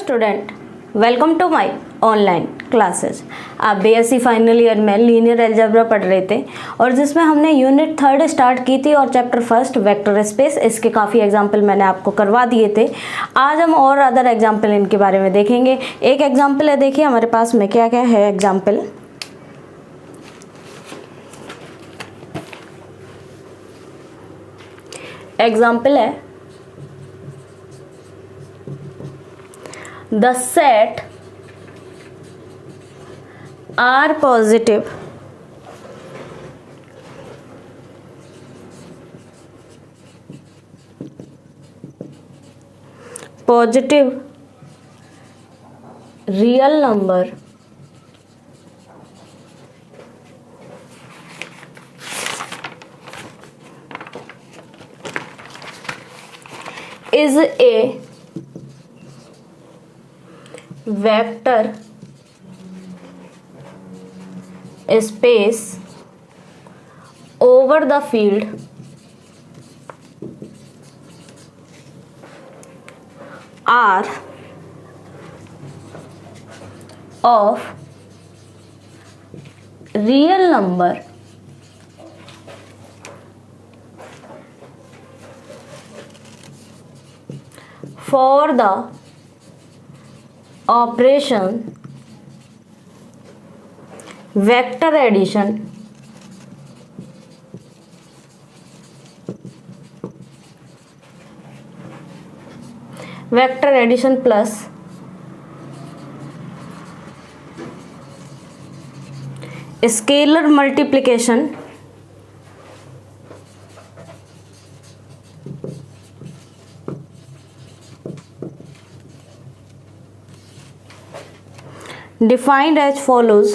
Student, welcome to my online classes. आप BSc final year में linear algebra पढ़ रहे थे और जिसमें हमने यूनिट 3 स्टार्ट की थी और चैप्टर 1 वेक्टर स्पेस, इसके काफ़ी एग्जाम्पल मैंने आपको करवा दिए थे। आज हम और अदर एग्जाम्पल इनके बारे में देखेंगे। एक एग्जाम्पल है, देखिए हमारे पास में क्या क्या है एग्जाम्पल। एग्जाम्पल है the set are positive real number is a vector space over the field R of real number for the operation vector addition plus scalar multiplication defined as follows.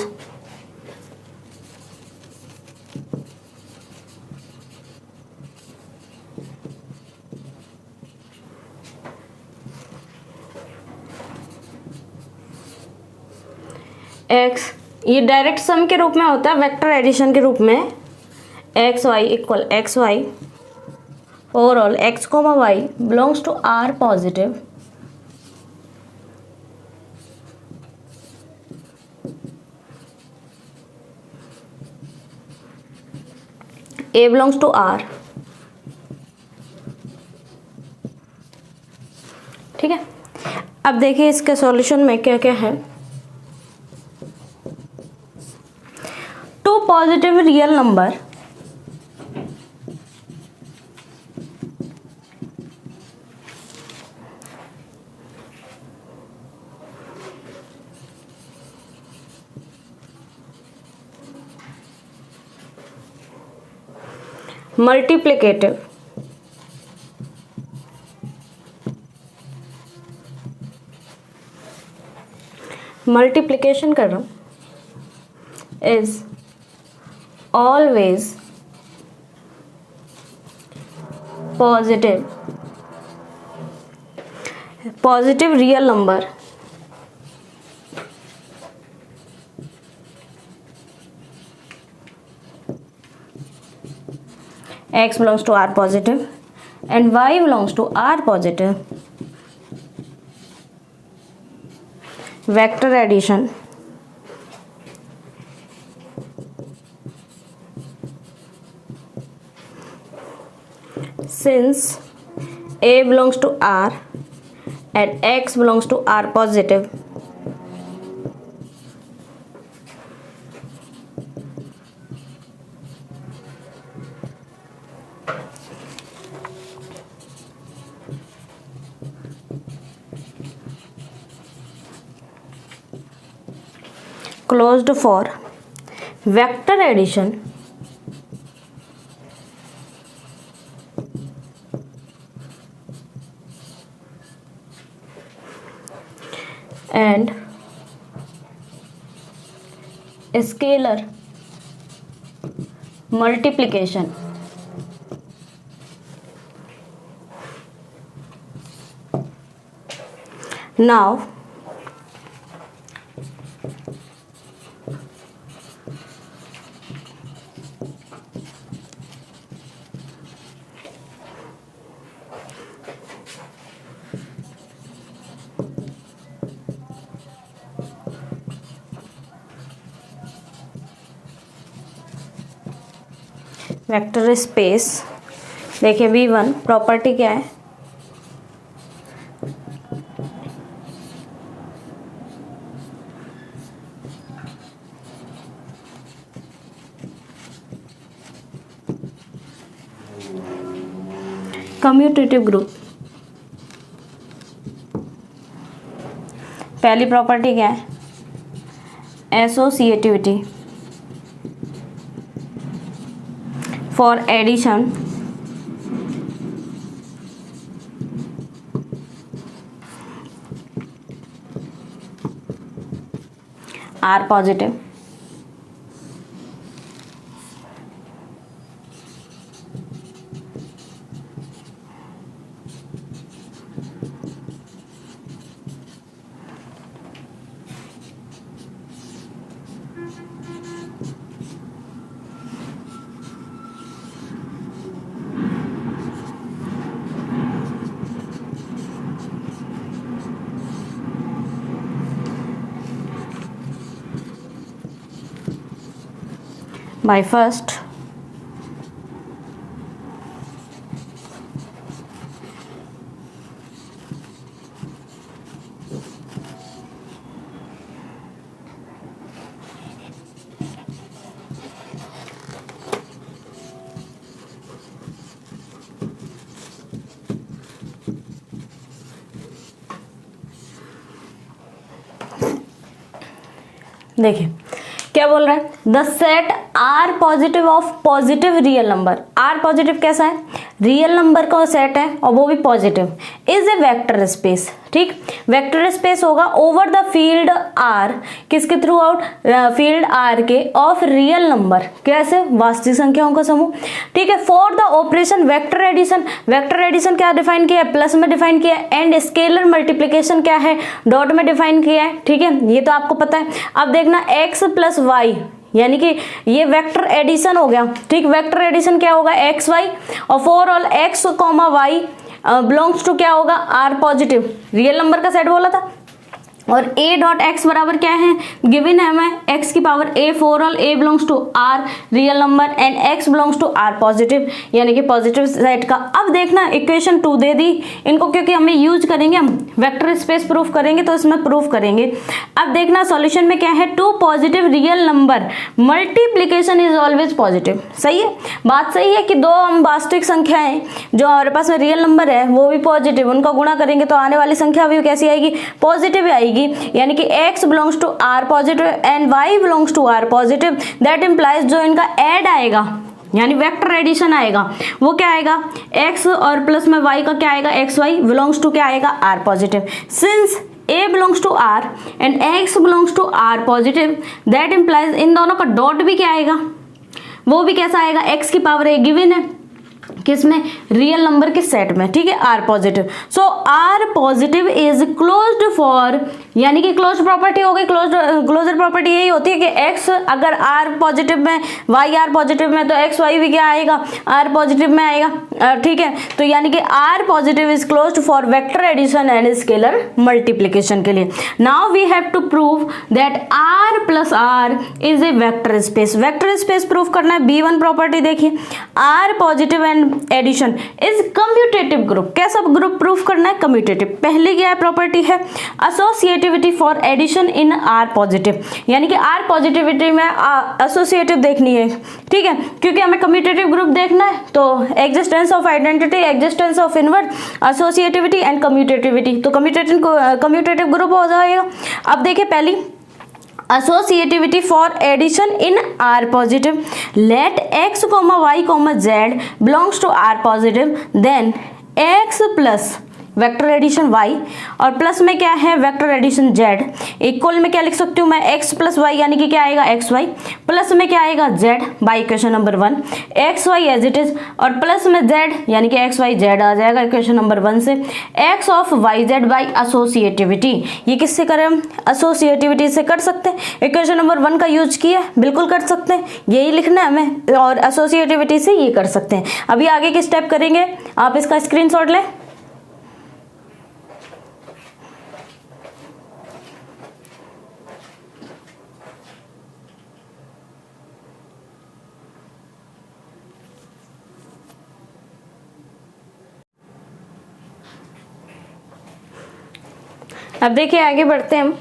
x ये direct sum के रूप में होता है, vector addition के रूप में x y equal x y overall x, y belongs to R positive A belongs to R। ठीक है, अब देखिए इसके सॉल्यूशन में क्या क्या है। Two positive real number multiplicative multiplication कर रहा हूं is always positive real number x belongs to R positive and y belongs to R positive. Vector addition since A belongs to R and x belongs to R positive, closed for vector addition and scalar multiplication now vector space, देखिए V1 property क्या है, commutative group. पहली property क्या है, associativity for addition R positive. By first देखिए क्या बोल रहा है, the set R positive of positive real number. R positive कैसा है, रियल नंबर का सेट है और वो भी positive, is a vector space. ठीक, वेक्टर स्पेस होगा ओवर द फील्ड आर, किसके थ्रू आउट, फील्ड आर के ऑफ रियल नंबर, कैसे, वास्तविक संख्याओं का समूह। ठीक है, for the operation vector addition, vector addition क्या डिफाइन किया है, प्लस में डिफाइन किया है, एंड स्केलर मल्टीप्लीकेशन क्या है, डॉट में डिफाइन किया है। ठीक है, ये तो आपको पता है। अब देखना x प्लस वाई, यानी कि ये वेक्टर एडिशन हो गया। ठीक, वेक्टर एडिशन क्या होगा, एक्स वाई, और for all x comma y belongs to क्या होगा, आर पॉजिटिव, रियल नंबर का सेट बोला था। और a डॉट एक्स बराबर क्या है, गिवन है हमें x की power a, for all a belongs to r real number and x belongs to r positive, यानी कि पॉजिटिव सेट का। अब देखना इक्वेशन 2 दे दी इनको, क्योंकि हमें यूज करेंगे, हम वेक्टर स्पेस प्रूफ करेंगे तो इसमें प्रूफ करेंगे। अब देखना सॉल्यूशन में क्या है, two positive real number multiplication is always positive. सही है, बात सही है कि दो हम वास्तविक संख्याएं जो हमारे पास में रियल नंबर है वो भी पॉजिटिव, उनका गुणा करेंगे तो आने वाली संख्या भी कैसी आएगी, पॉजिटिव आएगी। यानी कि x belongs to r positive and y belongs to r positive, that implies जो इनका ऐड आएगा यानी वेक्टर एडिशन आएगा वो क्या आएगा, x और प्लस में y का क्या आएगा, एक्स वाई बिलोंग्स टू क्या आएगा, r positive. Since a belongs to r and x belongs to r positive, that implies इन दोनों का डॉट भी क्या आएगा, वो भी कैसा आएगा, x की पावर a गिवन है किसमें, रियल नंबर के सेट में। ठीक है, R positive. So R positive is closed for, यानी कि क्लोज प्रॉपर्टी हो गई। क्लोजर प्रॉपर्टी यही होती है कि x अगर आर पॉजिटिव में, y आर पॉजिटिव में, तो एक्स वाई भी क्या आएगा, आर पॉजिटिव में आएगा। ठीक है, तो यानी कि R positive is closed for vector addition and scalar multiplication के लिए। Now we have to prove that R plus R is a vector space. Vector space prove करना है। B1 प्रॉपर्टी देखिए, R positive and addition is commutative group. कैसा group proof करना है, commutative. पहले क्या है प्रॉपर्टी है, associativity for addition in R positive, यानी कि आर पॉजिटिविटी में एसोसिएटिव देखनी है। ठीक है, क्योंकि हमें कम्यूटेटिव ग्रुप देखना है तो existence of identity, existence of invert, associativity and commutativity, तो कम्यूटेटिव ग्रुप हो जाएगा। अब देखिए पहली associativity for addition in R positive, let x, y, z belongs to R positive, then x plus vector addition y और plus में क्या है, वेक्टर एडिशन z, इक्वल में क्या लिख सकती हूँ मैं, x प्लस वाई, यानी कि क्या आएगा एक्स वाई, प्लस में क्या आएगा z by equation number 1, x y as it is, और प्लस में z यानी कि एक्स वाई जेड आ जाएगा इक्वेशन नंबर 1 से, x of y z by associativity. ये किससे करें हम, एसोसिएटिविटी से कर सकते हैं। इक्वेशन नंबर 1 का यूज किया, बिल्कुल कर सकते हैं, यही लिखना है हमें, और एसोसिएटिविटी से ये कर सकते हैं। अभी आगे की स्टेप करेंगे, आप इसका स्क्रीनशॉट लें। अब देखिए आगे बढ़ते हैं हम।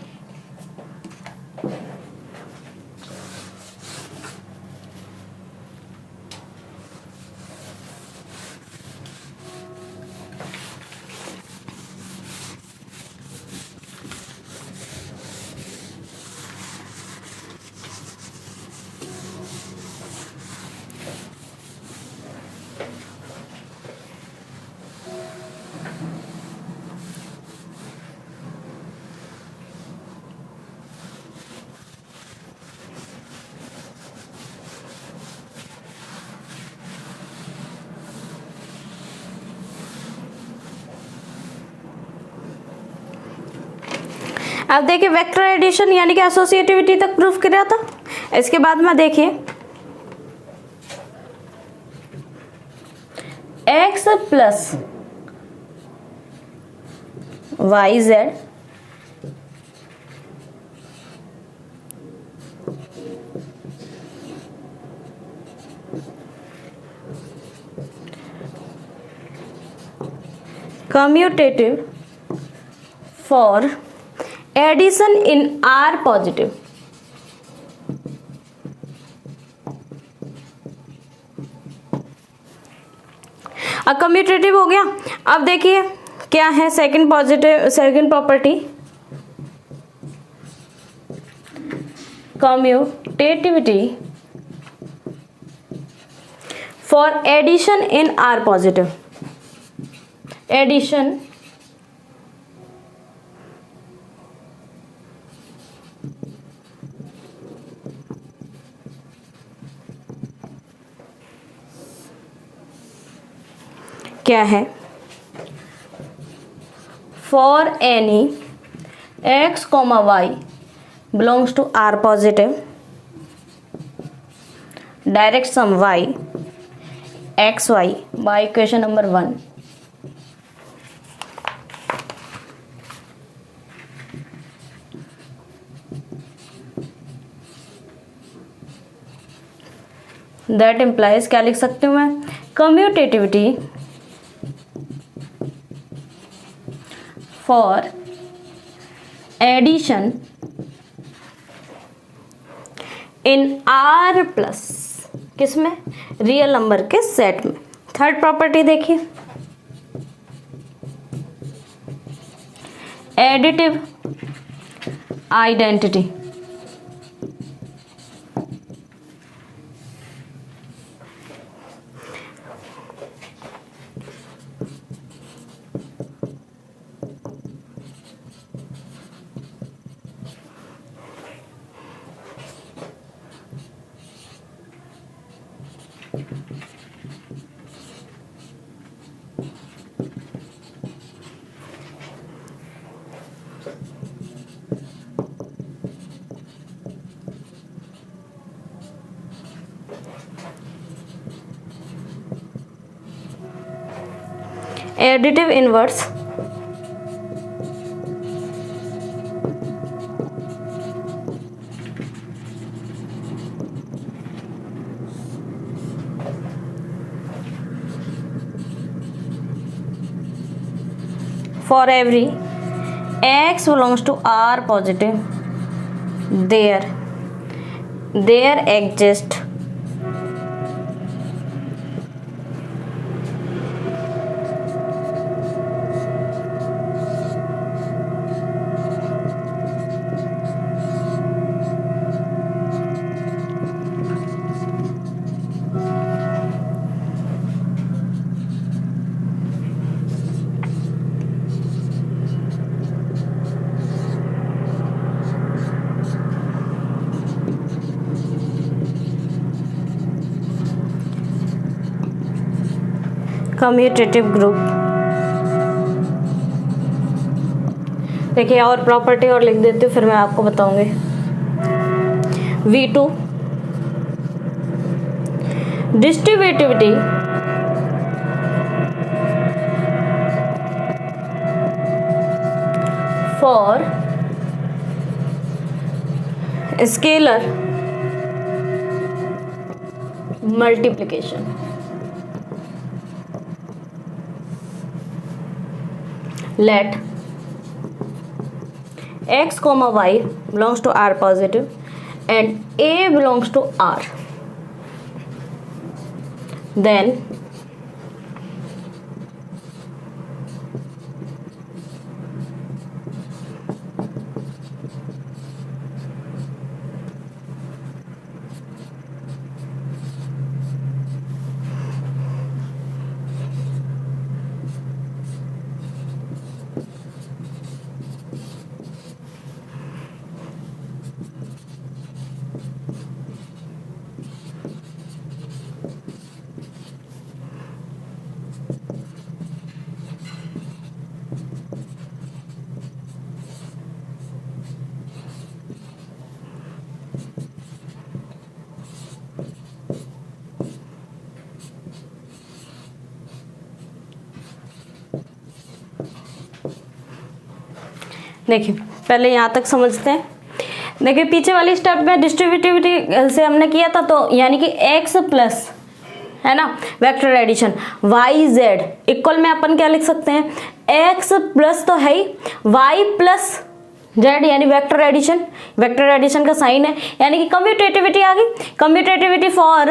अब देखिए वेक्टर एडिशन यानी कि एसोसिएटिविटी तक प्रूफ किया था। इसके बाद में देखिए x plus y z commutative for addition in R positive. अब कम्यूटेटिव हो गया। अब देखिए क्या है second property, commutativity for addition in R positive. Addition क्या है, for any x, y belongs to R positive, direct sum y x y by equation number 1। That implies क्या लिख सकती हूँ मैं, commutativity for addition in R plus, किसमें, real number के set में। थर्ड प्रॉपर्टी देखिए additive identity. Additive inverse for every x belongs to R positive, there exists commutative group. देखिए और प्रॉपर्टी और लिख देती हूँ, फिर मैं आपको बताऊंगी। V2 distributivity for scalar multiplication. let x comma y belongs to R positive and A belongs to R, then देखिए पहले यहाँ तक समझते हैं। देखिए पीछे वाली स्टेप में डिस्ट्रीब्यूटिविटी से हमने किया था, तो यानी कि x प्लस है ना vector addition y z equal में अपन क्या लिख सकते हैं, x प्लस तो है ही y प्लस जेड यानी वेक्टर एडिशन का साइन है, यानी कि कम्यूटेटिविटी आ गई, commutativity for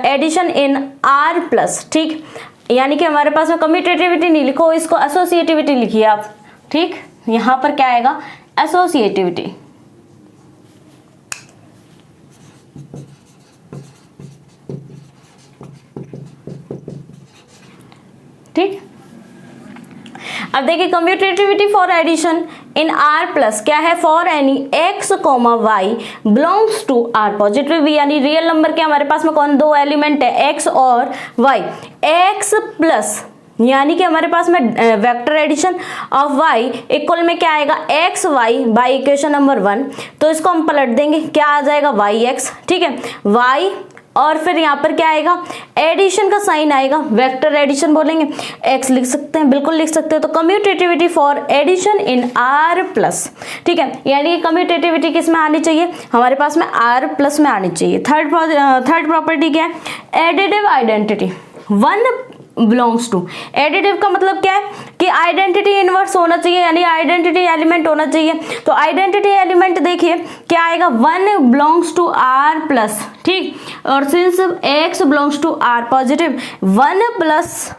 addition in r plus. ठीक, यानी कि हमारे पास में कम्यूटेटिविटी नहीं लिखो, इसको एसोसिएटिविटी लिखिए आप। ठीक, यहां पर क्या आएगा एसोसिएटिविटी। ठीक, अब देखिए commutativity for addition in R plus क्या है, for any x comma y belongs to R positive, यानी रियल नंबर के हमारे पास में कौन दो एलिमेंट है x और y, x प्लस यानी कि हमारे पास में vector addition of y equal में क्या आएगा x y by equation number 1, तो इसको हम पलट देंगे क्या आ जाएगा yx। ठीक है, y और फिर यहाँ पर क्या आएगा एडिशन का साइन आएगा, वेक्टर एडिशन बोलेंगे, x लिख सकते हैं, बिल्कुल लिख सकते हैं। तो commutativity for addition in R plus. ठीक है, यानी कम्यूटेटिविटी किस में आनी चाहिए, हमारे पास में R प्लस में आनी चाहिए। थर्ड प्रॉपर्टी क्या है, additive identity one belongs to. Additive का मतलब क्या है कि आइडेंटिटी इनवर्स होना चाहिए, यानी आइडेंटिटी एलिमेंट होना चाहिए। तो आइडेंटिटी एलिमेंट देखिए क्या आएगा, one belongs to R plus. ठीक, और since x belongs to R positive, one plus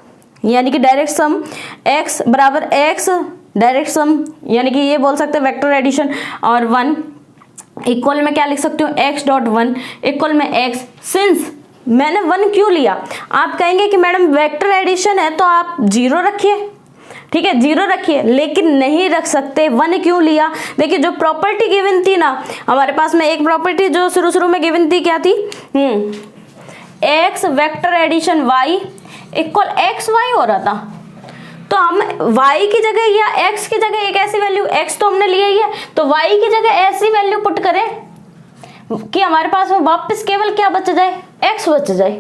यानी कि डायरेक्ट सम x बराबर x डायरेक्ट सम, यानी कि ये बोल सकते हैं वेक्टर एडिशन, और वन इक्वल में क्या लिख सकते हो x डॉट वन इक्वल में x। सिंस मैंने वन क्यों लिया, आप कहेंगे कि मैडम वेक्टर एडिशन है तो आप जीरो रखिए। ठीक है, जीरो रखिए, लेकिन नहीं रख सकते, वन क्यों लिया। देखिए जो प्रॉपर्टी गिवन थी ना हमारे पास में, एक प्रॉपर्टी जो शुरू में गिवन थी क्या थी, x vector addition y equal x y हो रहा था, तो हम y की जगह या x की जगह एक ऐसी वैल्यू, x तो हमने लिया ही है, तो y की जगह ऐसी वैल्यू पुट करें कि हमारे पास में वापस केवल क्या बच जाए, x बच जाए।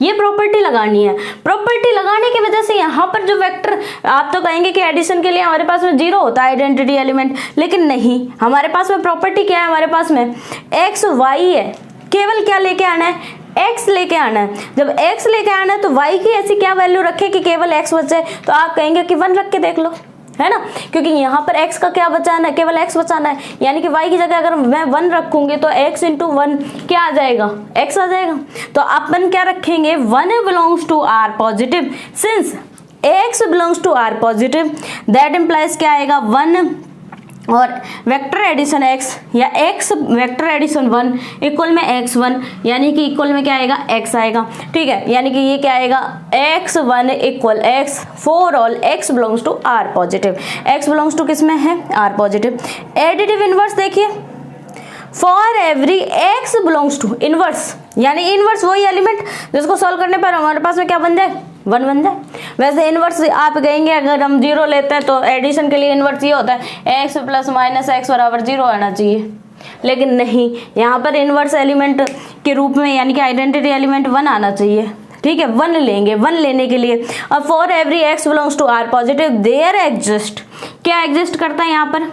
ये प्रॉपर्टी लगानी है। प्रॉपर्टी लगाने की वजह से यहाँ पर जो वेक्टर, आप तो कहेंगे कि एडिशन के लिए हमारे पास में जीरो होता है आइडेंटिटी एलिमेंट, लेकिन नहीं, हमारे पास में प्रॉपर्टी क्या है, हमारे पास में x y है, केवल क्या लेके आना है, x लेके आना है। जब x लेके आना है तो y की ऐसी क्या वैल्यू रखे कि केवल x बच जाए, तो आप कहेंगे कि 1 रख के देख लो, है ना, क्योंकि यहाँ पर x का क्या बचाना है, केवल x बचाना है, यानी कि y की जगह अगर मैं 1 रखूंगी तो x इंटू 1 क्या आ जाएगा, x आ जाएगा। तो अपन क्या रखेंगे, 1 belongs to R positive, since x belongs to R positive that implies क्या आएगा 1 और वेक्टर एडिशन x या x वेक्टर एडिशन 1 इक्वल में x1, यानी कि इक्वल में क्या आएगा x आएगा। ठीक है, यानी कि ये क्या आएगा x1 equal x for all x belongs to R पॉजिटिव, x बिलोंग्स टू किस में है, R पॉजिटिव। एडिटिव इनवर्स देखिए, for every x belongs to inverse, यानी इनवर्स वही एलिमेंट जिसको सॉल्व करने पर हमारे पास में क्या बन जाए, 1 बन जाए। वैसे इनवर्स आप कहेंगे अगर हम 0 लेते हैं तो एडिशन के लिए इनवर्स ये होता है x प्लस माइनस x बराबर 0 आना चाहिए, लेकिन नहीं, यहाँ पर इनवर्स एलिमेंट के रूप में यानी कि आइडेंटिटी एलिमेंट 1 आना चाहिए। ठीक है, 1 लेंगे, 1 लेने के लिए, और for every x belongs to R positive there exist, क्या एग्जिस्ट करता है यहाँ पर,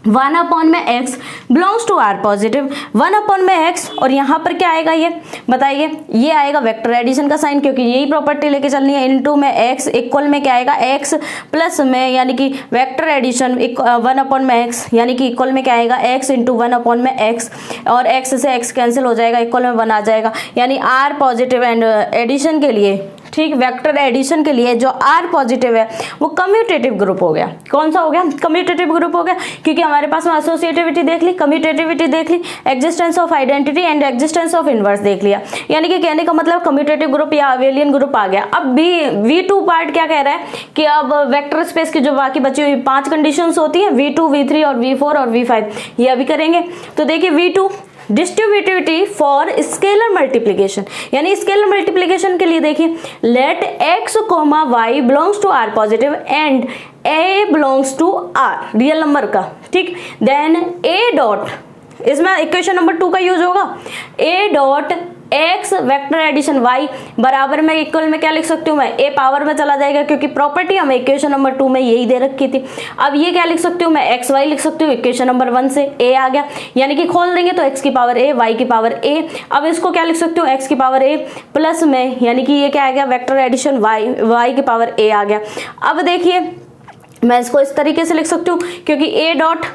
1 अपॉन में x belongs to r positive, 1 upon में x, और यहाँ पर क्या आएगा ये बताइए, ये आएगा वेक्टर एडिशन का साइन, क्योंकि यही प्रॉपर्टी लेके चलनी है। इनटू में x इक्वल में क्या आएगा x प्लस में, यानी कि वेक्टर एडिशन 1 अपॉन में x, यानी कि इक्वल में क्या आएगा x इंटू 1 अपॉन में x, और x से x कैंसिल हो जाएगा, इक्वल में 1 आ जाएगा। यानी r पॉजिटिव एंड एडिशन के लिए, ठीक, वेक्टर एडिशन के लिए जो r पॉजिटिव है वो कम्यूटेटिव ग्रुप हो गया। कौन सा हो गया? कम्यूटेटिव ग्रुप हो गया, क्योंकि हमारे पास में एसोसिएटिविटी देख ली, कम्यूटेटिविटी देख ली, existence of identity and existence of inverse देख लिया। यानी कि कहने का मतलब कम्यूटेटिव ग्रुप या अवेलियन ग्रुप आ गया। अब V2 पार्ट क्या कह रहा है कि अब वेक्टर स्पेस की जो बाकी बची हुई 5 कंडीशंस होती है, V2, V3 और V4 और V5, ये अभी करेंगे। तो देखिए V2 distributivity for scalar multiplication, यानी स्केलर मल्टीप्लीकेशन के लिए देखिए, let x, y belongs to r positive and a belongs to r real number का, ठीक। देन a डॉट, इसमें इक्वेशन नंबर 2 का यूज होगा, a dot x vector addition y बराबर में इक्वल में क्या लिख सकती हूँ मैं, a पावर में चला जाएगा, क्योंकि प्रॉपर्टी हमें इक्वेशन नंबर 2 में यही दे रखी थी। अब ये क्या लिख सकती हूँ मैं, x y लिख सकती हूँ, इक्वेशन नंबर 1 से a आ गया, यानी कि खोल देंगे तो x की पावर a, y की पावर a। अब इसको क्या लिख सकती हूँ, x की पावर a प्लस में, यानी कि ये क्या आ गया, वेक्टर एडिशन y की पावर a आ गया। अब देखिए मैं इसको इस तरीके से लिख सकती हूँ, क्योंकि a डॉट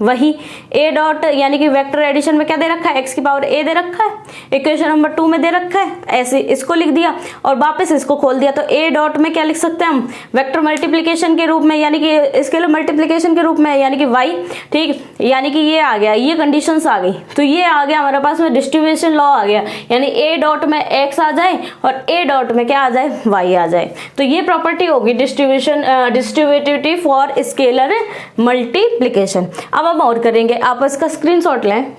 वही a डॉट, यानी कि वेक्टर एडिशन में क्या दे रखा है, x की पावर a दे रखा है, इक्वेशन नंबर 2 में दे रखा है, ऐसे इसको लिख दिया और वापस इसको खोल दिया। तो a डॉट में क्या लिख सकते हैं हम, वेक्टर मल्टीप्लिकेशन के रूप में, यानी कि स्केलर मल्टीप्लिकेशन के रूप में, यानी कि y, ठीक, यानी कि ये आ गया, ये कंडीशंस आ गई, तो ये आ गया हमारे पास में डिस्ट्रीब्यूशन लॉ आ गया, यानी a डॉट में x आ जाए और a डॉट में क्या आ जाए, y आ जाए। तो ये प्रॉपर्टी होगी डिस्ट्रीब्यूटिविटी फॉर स्केलर मल्टीप्लिकेशन। अब हम और करेंगे, आप इसका स्क्रीनशॉट लें।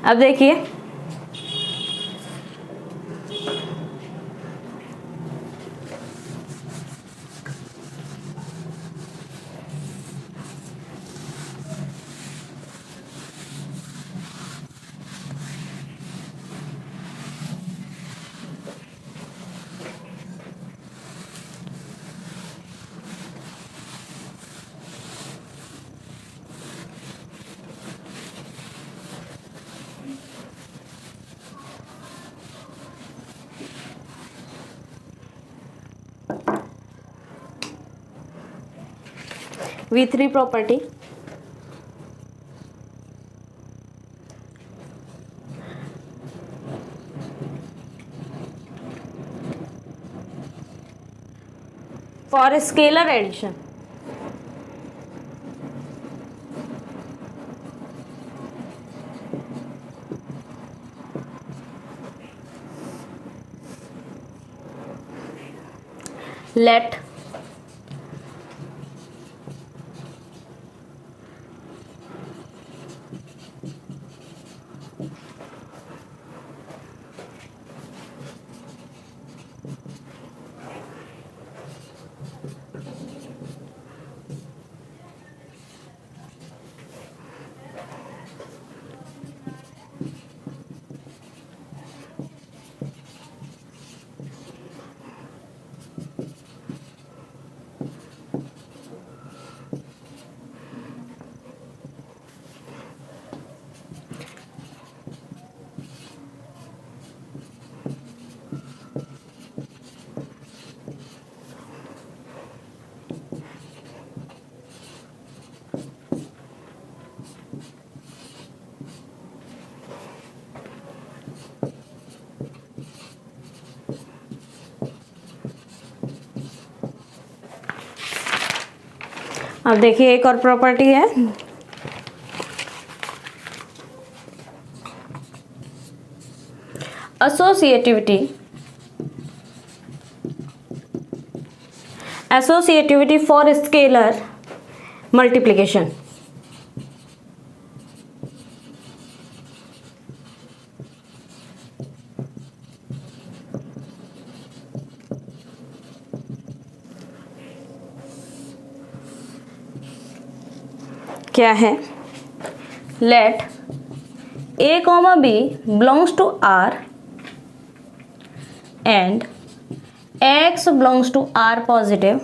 अब देखिए V3 property, for scalar addition, let अब देखिए एक और प्रॉपर्टी है, एसोसिएटिविटी फॉर स्केलर मल्टीप्लिकेशन। क्या है, let a comma b belongs to R and x belongs to R positive,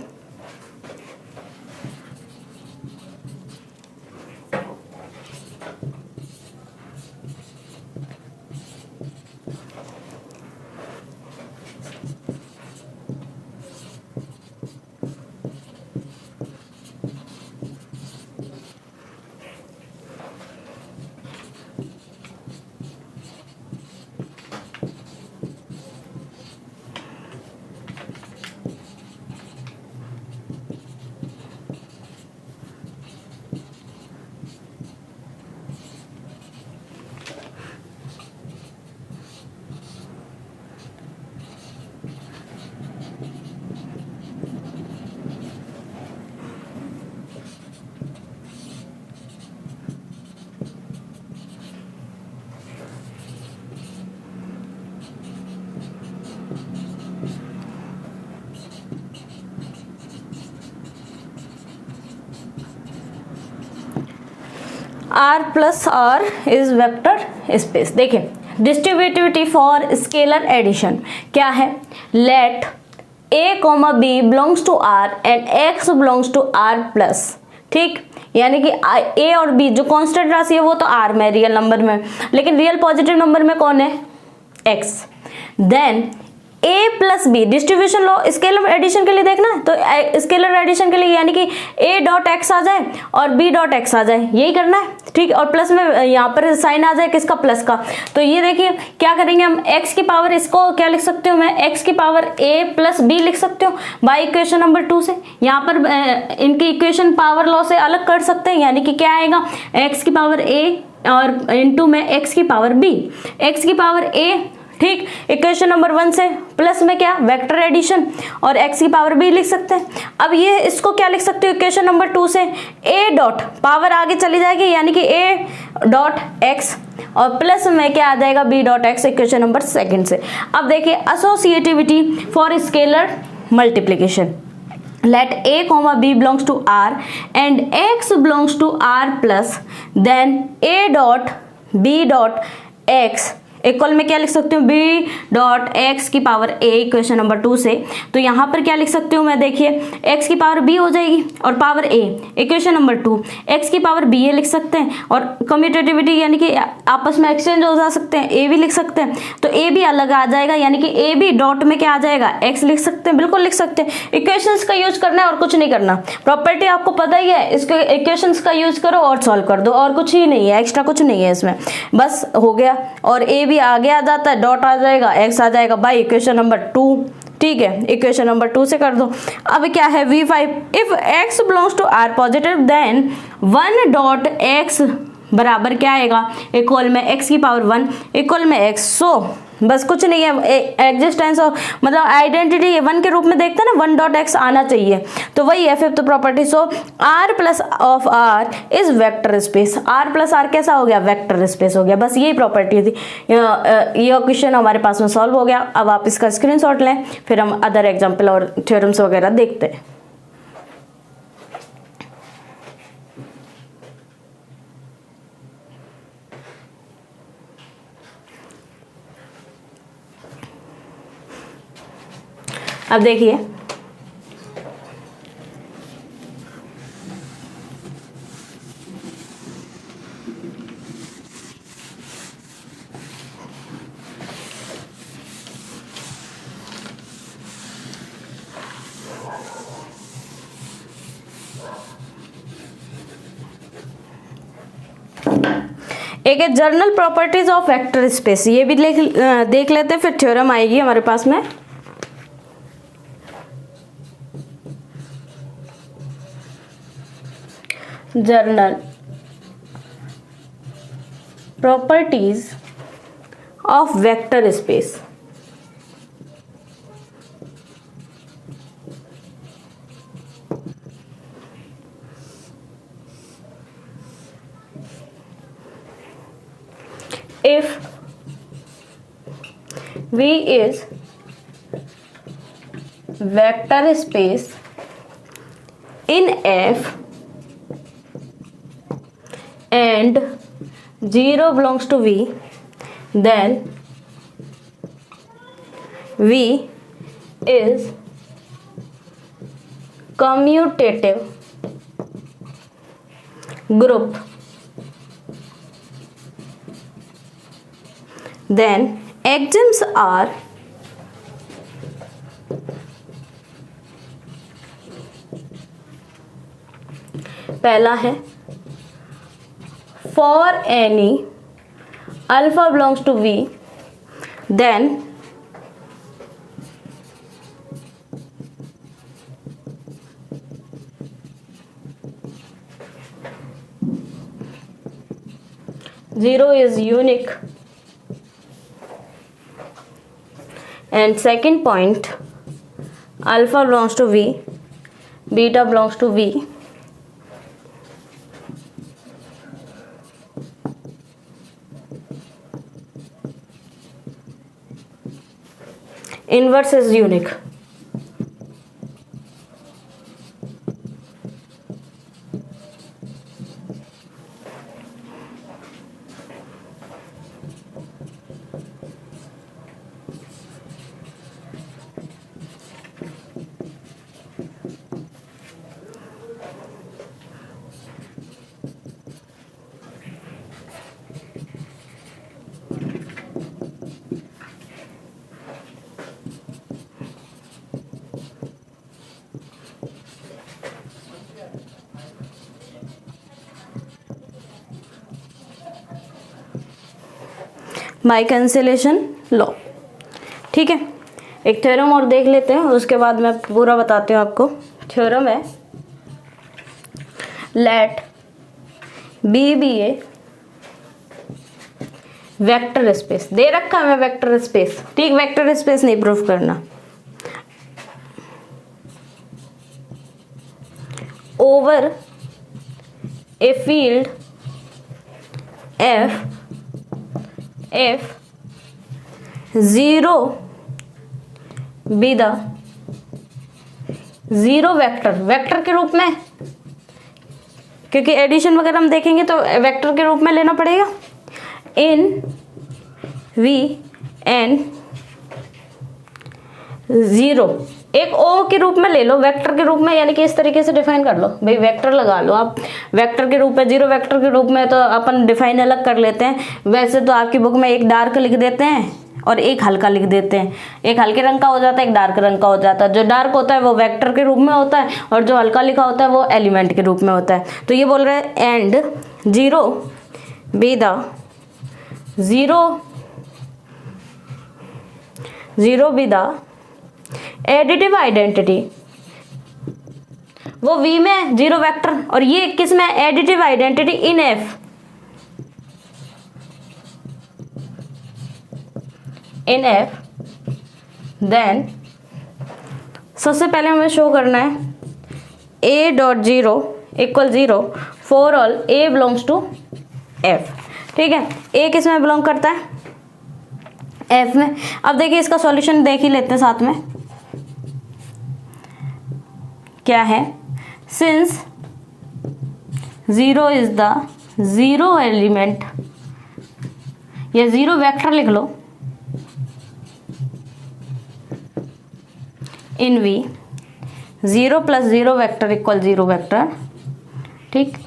R plus R is vector space. देखिए डिस्ट्रीब्यूटिविटी फॉर स्केलर एडिशन क्या है, let a comma b belongs to R and x belongs to R plus, ठीक, यानी कि a और b जो constant राशि है वो तो R में रियल नंबर में, लेकिन रियल पॉजिटिव नंबर में कौन है, x। Then a plus b, distribution law scalar addition के लिए देखना है तो स्केलर एडिशन के लिए यानी कि a डॉट एक्स आ जाए और b डॉट एक्स आ जाए, यही करना है, ठीक। और प्लस में यहाँ पर साइन आ जाए किसका, प्लस का। तो ये देखिए क्या करेंगे हम, x की पावर, इसको क्या लिख सकते हो मैं, x की पावर a प्लस b लिख सकते हो बाय इक्वेशन नंबर 2 से। यहाँ पर इनकी इक्वेशन पावर लॉ से अलग कर सकते हैं, यानी कि क्या आएगा, x की पावर a और इनटू में x की पावर b, x की पावर a, ठीक, इक्वेशन नंबर 1 से, प्लस में क्या, वेक्टर एडिशन, और x की पावर b लिख सकते हैं। अब ये इसको क्या लिख सकते हो इक्वेशन नंबर 2 से, a डॉट पावर आगे चली जाएगी यानी कि a डॉट x और प्लस में क्या आ जाएगा, b dot x equation number 2 से। अब देखिए associativity for scalar multiplication, let a comma b belongs to R and x belongs to R plus, then a dot b dot x equal में क्या लिख सकती हूँ, b डॉट एक्स की power a equation number 2 से। तो यहाँ पर क्या लिख सकती हूँ मैं, देखिए x की पावर b हो जाएगी और power a equation number 2, x की पावर b लिख सकते हैं और कम्यूटेटिविटी यानी कि आपस में एक्सचेंज हो जा सकते हैं, a भी लिख सकते हैं। तो a भी अलग आ जाएगा यानी कि a भी डॉट में क्या आ जाएगा, x लिख सकते हैं, बिल्कुल लिख सकते हैं। इक्वेशंस का यूज करना है और कुछ नहीं करना, प्रॉपर्टी आपको पता ही है, इसके इक्वेशंस का यूज करो और सॉल्व कर दो, और कुछ ही नहीं है, एक्स्ट्रा कुछ नहीं है इसमें, बस हो गया। और a भी आगे आ जाता है, डॉट आ जाएगा, x आ जाएगा बाय इक्वेशन नंबर 2, ठीक है, इक्वेशन नंबर 2 से कर दो। अब क्या है v5, if x belongs to R positive then 1 dot x बराबर क्या आएगा, इक्वल में x की पावर 1 इक्वल में x। सो बस कुछ नहीं है, एग्जिस्टेंस ऑफ मतलब आइडेंटिटी 1 के रूप में देखते हैं ना, 1 डॉट एक्स आना चाहिए, तो वही है fifth property. So R plus of R is vector space, R plus R कैसा हो गया, वेक्टर स्पेस हो गया, बस यही प्रॉपर्टी थी। ये क्वेश्चन हमारे पास में सॉल्व हो गया। अब आप इसका स्क्रीनशॉट लें, फिर हम अदर एग्जाम्पल और थ्योरम्स वगैरह देखते हैं। अब देखिए एक है journal properties of vector space, ये भी देख लेते हैं, फिर थ्योरम आएगी हमारे पास में। Journal properties of vector space. If V is vector space in F and 0 belongs to V, then V is commutative group. Then axioms are पहला है for any alpha belongs to V, then zero is unique. And second point, alpha belongs to V, beta belongs to V. Inverse is unique. By cancellation law. ठीक है, एक theorem और देख लेते हैं, उसके बाद मैं पूरा बताती हूँ आपको। थ्योरम है late B B a vector space. दे रखा है वेक्टर स्पेस, ठीक, वेक्टर स्पेस नहीं प्रूफ करना। Over a field F if 0 be the zero vector के रूप में, क्योंकि एडिशन वगैरह हम देखेंगे तो वेक्टर के रूप में लेना पड़ेगा। इन वी एन 0 एक ओ के रूप में ले लो, वेक्टर के रूप में, यानी कि इस तरीके से डिफाइन कर लो भाई, वेक्टर लगा लो आप वेक्टर के रूप में। 0 वेक्टर के रूप में तो अपन डिफाइन अलग कर लेते हैं। वैसे तो आपकी बुक में एक डार्क लिख देते हैं और एक हल्का लिख देते हैं। एक हल्के रंग का हो जाता है, एक डार्क रंग का हो जाता है। जो डार्क होता है वो वेक्टर के रूप में होता है और जो हल्का लिखा होता है वो एलिमेंट के रूप में होता है। तो ये बोल रहे हैं and 0 be the 0 be the additive identity. वो V में 0 वेक्टर और ये किस में additive identity in F। In F then सबसे पहले हमें शो करना है A.0 equal 0 for all A belongs to F। ठीक है, A किस में बिलोंग करता है, F में। अब देखिए इसका सॉल्यूशन देख ही लेते हैं साथ में। क्या है, सिंस 0 इज द 0 एलिमेंट, या 0 वेक्टर लिख लो in V, 0 + 0 vector equal 0 vector. ठीक,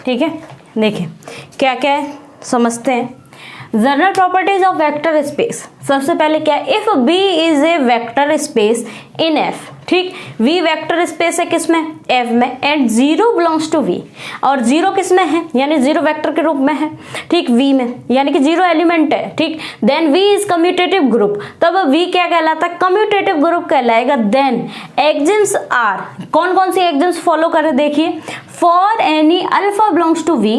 ठीक है, देखिए क्या क्या है समझते हैं। General properties of vector space, सबसे पहले क्या है, if b is a vector space in F, ठीक, वी वेक्टर स्पेस है किसमें, एफ में, and zero belongs to V, और जीरो किसमें है, यानी जीरो वेक्टर के रूप में है, ठीक, वी में, यानी कि जीरो एलिमेंट है, ठीक, then V is commutative group, तब वी क्या कहलाता है, कम्यूटेटिव ग्रुप कहलाएगा। देन एक्सिम्स आर, कौन कौन सी एक्सिम्स फॉलो कर रहे देखिए, for any alpha belongs to V,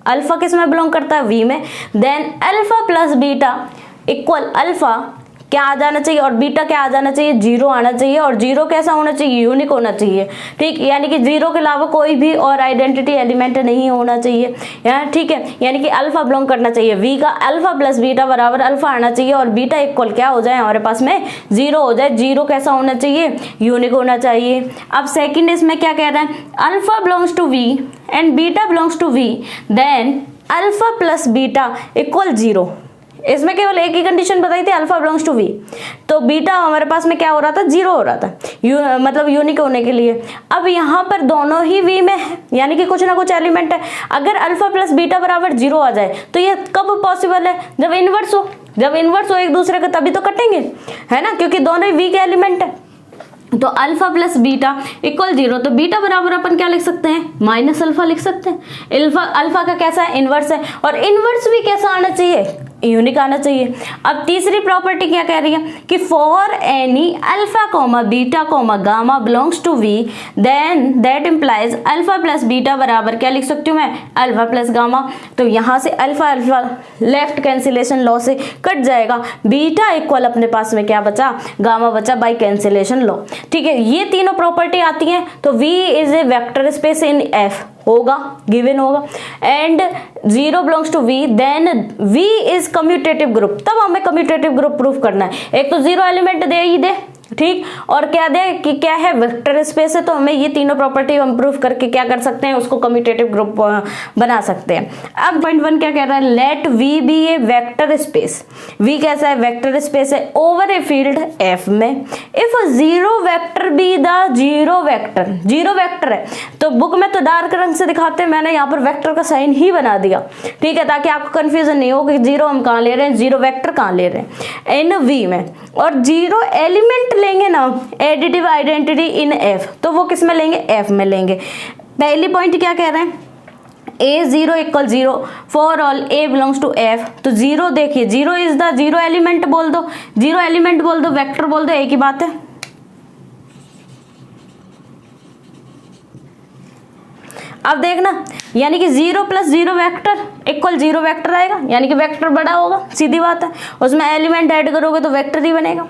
alpha किस में बिलोंग करता है, वी में, then alpha plus beta equal alpha क्या आ जाना चाहिए और बीटा क्या आ जाना चाहिए, जीरो आना चाहिए, और जीरो कैसा होना चाहिए, यूनिक होना चाहिए, ठीक, यानी कि जीरो के अलावा कोई भी और आइडेंटिटी एलिमेंट नहीं होना चाहिए यहाँ, ठीक है, यानी कि अल्फा बिलोंग करना चाहिए, वी का अल्फा प्लस बीटा बराबर अल्फा आना चाहिए, और बीटा इक्वल क्या हो जाए हमारे पास में, जीरो हो जाए, जीरो कैसा होना चाहिए, यूनिक होना चाहिए। अब सेकेंड इसमें क्या कह रहे हैं, alpha belongs to V and beta belongs to V, then alpha plus beta equal zero, इसमें केवल एक ही कंडीशन बताई थी, अल्फा बिलोंग्स टू वी, तो बीटा हमारे पास में क्या हो रहा था, जीरो हो रहा था, मतलब यूनिक होने के लिए। अब यहाँ पर दोनों ही वी में है, यानी कि कुछ ना कुछ एलिमेंट है, अगर अल्फा प्लस बीटा बराबर जीरो आ जाए तो ये कब पॉसिबल है, जब इनवर्स हो, जब इनवर्स हो एक दूसरे का तभी तो कटेंगे, है ना, क्योंकि दोनों ही वी के एलिमेंट है। तो alpha plus beta equal zero, तो बीटा बराबर अपन क्या लिख सकते हैं, माइनस अल्फा लिख सकते हैं। अल्फा का कैसा है, इनवर्स है, और इनवर्स भी कैसा आना चाहिए, यूनिक आना चाहिए। अब तीसरी प्रॉपर्टी क्या कह रही है कि for any alpha comma beta comma gamma belongs to V, then that implies alpha plus beta बराबर क्या लिख सकती हूँ मैं, अल्फा प्लस गामा। तो यहाँ से alpha alpha left cancellation law से कट जाएगा, बीटा इक्वल अपने पास में क्या बचा, गामा बचा बाय कैंसिलेशन लॉ, ठीक है। ये तीनों प्रॉपर्टी आती हैं, तो V is a vector space in F होगा, गिवन होगा, and zero belongs to V, then V is commutative group, तब हमें कम्यूटेटिव ग्रुप प्रूफ करना है। एक तो जीरो एलिमेंट दे ही दे, ठीक, और क्या दे कि क्या है, वेक्टर स्पेस है, तो हमें ये तीनों प्रॉपर्टी हम प्रूफ करके क्या कर सकते हैं, उसको कम्यूटेटिव ग्रुप बना सकते हैं। अब पॉइंट वन क्या कह रहा है, let V be a vector space, V कैसा है, वेक्टर स्पेस है ओवर ए फील्ड एफ में, if zero vector be the zero vector, zero vector है तो बुक में तो डार्क रंग से दिखाते हैं, मैंने यहाँ पर वेक्टर का साइन ही बना दिया, ठीक है, ताकि आपको कंफ्यूजन नहीं हो कि जीरो हम कहाँ ले रहे हैं, जीरो वेक्टर कहाँ ले रहे हैं, इन वी में, और जीरो एलिमेंट लेंगे ना एडिटिव आइडेंटिटी इन एफ, तो वो किस में लेंगे, एफ में लेंगे। पहली पॉइंट क्या कह रहे हैं, A zero equal zero for all A belongs to F, तो जीरो देखिए, zero is the zero element बोल दो, जीरो एलिमेंट बोल दो, वेक्टर बोल दो, एक ही बात है। अब देखना, यानी कि zero plus zero vector equal zero vector आएगा, यानी कि वेक्टर बड़ा होगा, सीधी बात है, उसमें एलिमेंट ऐड करोगे तो वेक्टर ही बनेगा,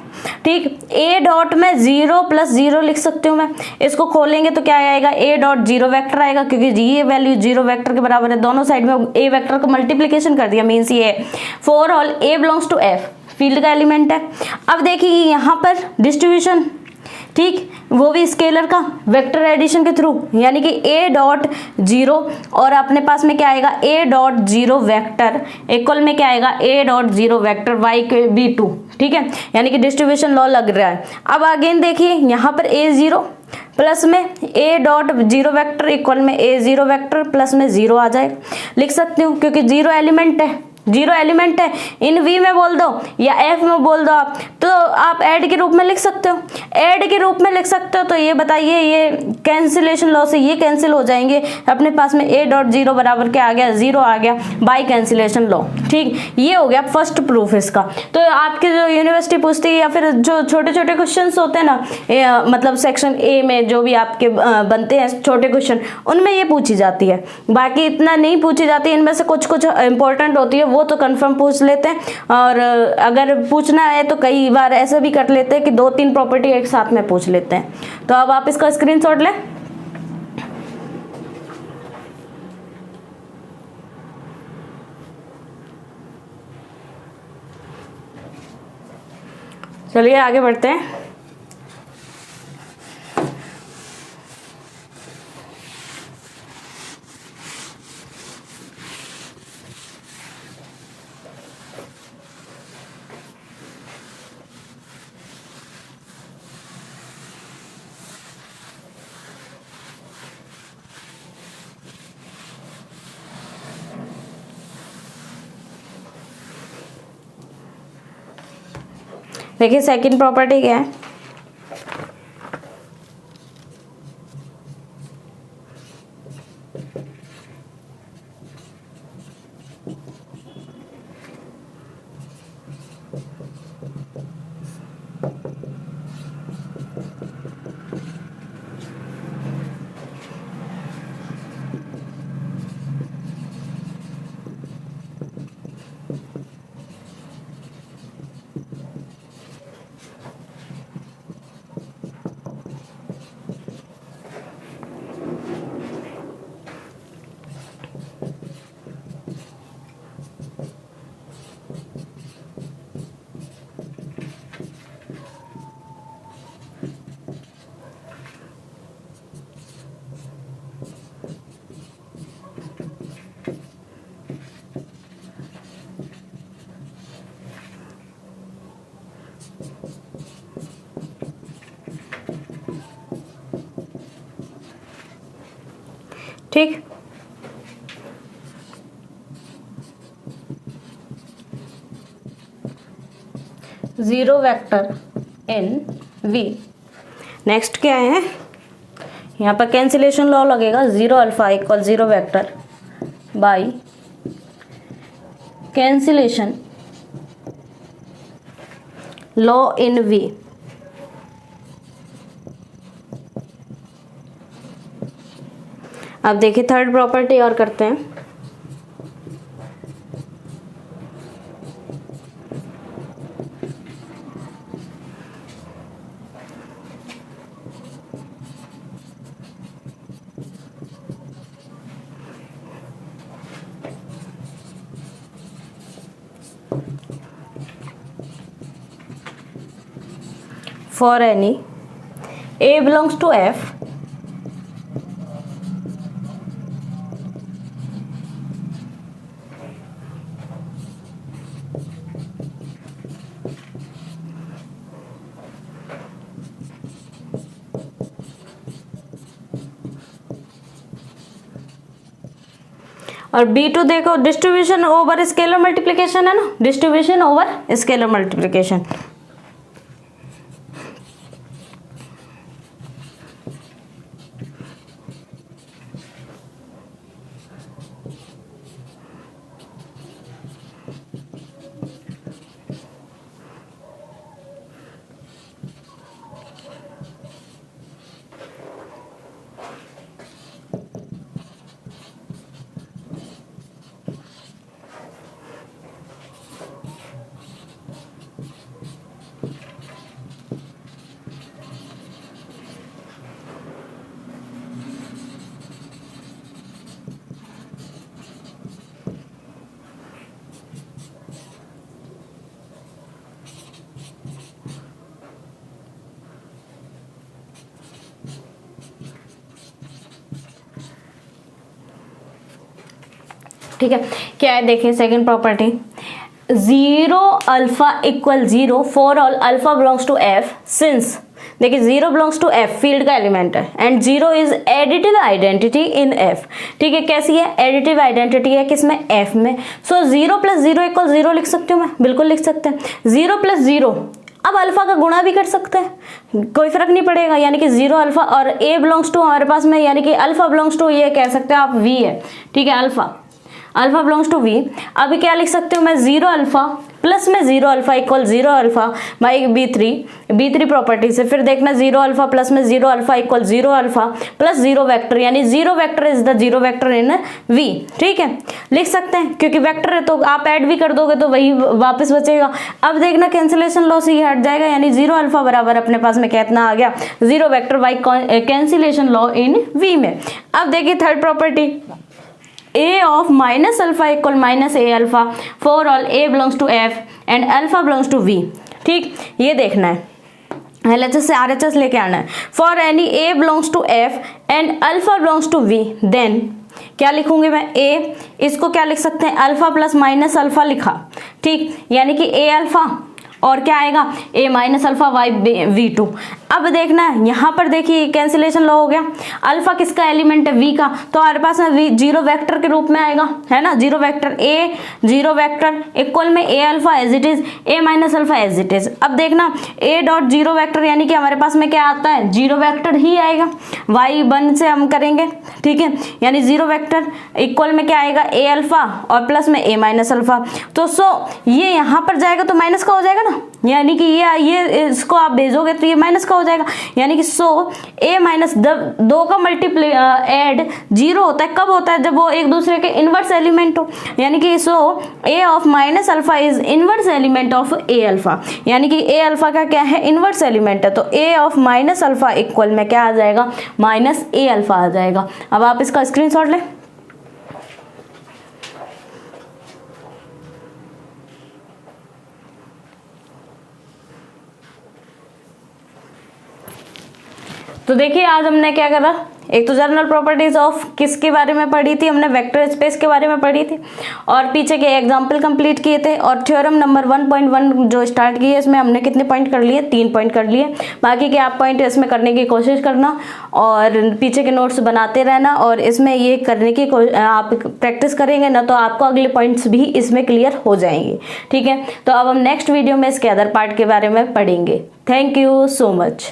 ठीक। ए डॉट में जीरो प्लस जीरो लिख सकती हूँ मैं, इसको खोलेंगे तो क्या आएगा, ए डॉट जीरो वेक्टर आएगा, क्योंकि ये वैल्यू जीरो वेक्टर के बराबर है, दोनों साइड में ए वेक्टर का मल्टीप्लीकेशन कर दिया, मीन्स ये for all A belongs to F, field का एलिमेंट है। अब देखिए यहाँ पर डिस्ट्रीब्यूशन, ठीक, वो भी स्केलर का वेक्टर एडिशन के थ्रू, यानी कि ए डॉट जीरो और अपने पास में क्या आएगा, a dot zero vector equal में क्या आएगा, ए डॉट जीरो वेक्टर वाई के बी टू, ठीक है, यानी कि डिस्ट्रीब्यूशन लॉ लग रहा है। अब अगेन देखिए यहाँ पर ए जीरो प्लस में ए डॉट जीरो वेक्टर इक्वल में ए जीरो वेक्टर प्लस में जीरो आ जाए, लिख सकती हूँ, क्योंकि जीरो एलिमेंट है, जीरो एलिमेंट है, इन वी में बोल दो या एफ में बोल दो आप, तो आप ऐड के रूप में लिख सकते हो, ऐड के रूप में लिख सकते हो। तो ये बताइए, ये कैंसिलेशन लॉ से ये कैंसिल हो जाएंगे, अपने पास में ए डॉट जीरो बराबर क्या आ गया, जीरो आ गया बाय कैंसिलेशन लॉ, ठीक। ये हो गया फर्स्ट प्रूफ इसका। तो आपके जो यूनिवर्सिटी पूछती है या फिर जो छोटे छोटे क्वेश्चन होते हैं ना, मतलब सेक्शन ए में जो भी आपके बनते हैं छोटे क्वेश्चन, उनमें ये पूछी जाती है, बाकी इतना नहीं पूछी जाती, इनमें से कुछ कुछ इंपॉर्टेंट होती है, वो तो कंफर्म पूछ लेते हैं, और अगर पूछना है तो कई बार ऐसे भी कर लेते हैं कि दो तीन प्रॉपर्टी एक साथ में पूछ लेते हैं। तो अब आप इसका स्क्रीनशॉट लें। चलिए आगे बढ़ते हैं। देखिए सेकंड प्रॉपर्टी क्या है, ठीक। जीरो वेक्टर इन V। नेक्स्ट क्या है, यहाँ पर कैंसिलेशन लॉ लगेगा, zero alpha equal zero vector by cancellation law in V। अब देखिए थर्ड प्रॉपर्टी और करते हैं। For any A belongs to F, और B2 देखो डिस्ट्रीब्यूशन ओवर स्केलर मल्टीप्लिकेशन है ना, डिस्ट्रीब्यूशन ओवर स्केलर मल्टीप्लिकेशन। ठीक है, क्या है देखिए second property, zero alpha equal zero for all alpha belongs to F since, देखिए zero belongs to F field का एलिमेंट है and zero is additive identity in F. ठीक है, कैसी है, एडिटिव आइडेंटिटी है किसमें, एफ में। So zero plus zero equal zero लिख सकती हूँ मैं, बिल्कुल लिख सकते हैं। जीरो प्लस जीरो, अब अल्फा का गुणा भी कर सकते हैं, कोई फर्क नहीं पड़ेगा, यानी कि जीरो अल्फा और ए बिलोंग्स टू हमारे पास में, यानी कि अल्फा बिलोंग्स टू ये कह सकते हैं आप वी है। ठीक है, अल्फा बिलोंग्स टू वी। अभी क्या लिख सकती हूँ मैं, जीरो अल्फा प्लस में zero alpha equal zero alpha by B three property से। फिर देखना जीरो अल्फा प्लस में zero alpha equal zero alpha plus zero vector, यानी zero vector is the zero vector in V. ठीक है, लिख सकते हैं क्योंकि वेक्टर है तो आप ऐड भी कर दोगे तो वही वापस बचेगा। अब देखना कैंसिलेशन लॉ से ये हट जाएगा, यानी जीरो अल्फा बराबर अपने पास में कितना आ गया, zero vector by cancellation law in V में। अब देखिए third property, a of minus alpha equal minus a alpha for all a belongs to f and alpha belongs to v। ठीक, ये देखना है, LHS से RHS लेके आना है। for any a belongs to f and alpha belongs to v then क्या लिखूंगी मैं, a, इसको क्या लिख सकते हैं, अल्फा प्लस माइनस अल्फा लिखा। ठीक, यानी कि a अल्फा और क्या आएगा a minus alpha Y v2। अब देखना यहाँ पर देखिए कैंसिलेशन लॉ हो गया, अल्फा किसका एलिमेंट है v का, तो हमारे पास में v जीरो वेक्टर के रूप में आएगा, है ना, zero vector a zero vector equal में a alpha as it is a minus alpha as it is. अब देखना a डॉट जीरो वेक्टर यानी कि हमारे पास में क्या आता है, जीरो वेक्टर ही आएगा, y1 से हम करेंगे, ठीक है, यानी जीरो वेक्टर इक्वल में क्या आएगा a अल्फा और प्लस में a माइनस अल्फा। तो ये यहाँ पर जाएगा तो माइनस का हो जाएगा ना, यानी कि ये इसको आप भेजोगे तो ये माइनस का हो जाएगा, यानी कि a माइनस दो का मल्टीप्लाई ऐड जीरो होता है, कब होता है, जब वो एक दूसरे के इनवर्स एलिमेंट हो, यानी कि a of minus alpha is inverse element of a alpha, यानी कि a अल्फा का क्या है, इनवर्स एलिमेंट है, तो a of minus alpha equal में क्या आ जाएगा, माइनस a अल्फा आ जाएगा। अब आप इसका स्क्रीनशॉट लें। तो देखिए आज हमने क्या करा, एक तो जनरल प्रॉपर्टीज ऑफ किसके बारे में पढ़ी थी, हमने वेक्टर स्पेस के बारे में पढ़ी थी, और पीछे के एग्जाम्पल कंप्लीट किए थे, और थ्योरम नंबर 1.1 जो स्टार्ट की है इसमें हमने कितने पॉइंट कर लिए, 3 पॉइंट कर लिए, बाकी के आप पॉइंट इसमें करने की कोशिश करना और पीछे के नोट्स बनाते रहना, और इसमें ये करने की आप प्रैक्टिस करेंगे ना तो आपको अगले पॉइंट्स भी इसमें क्लियर हो जाएंगे, ठीक है। तो अब हम नेक्स्ट वीडियो में इसके अदर पार्ट के बारे में पढ़ेंगे। Thank you so much.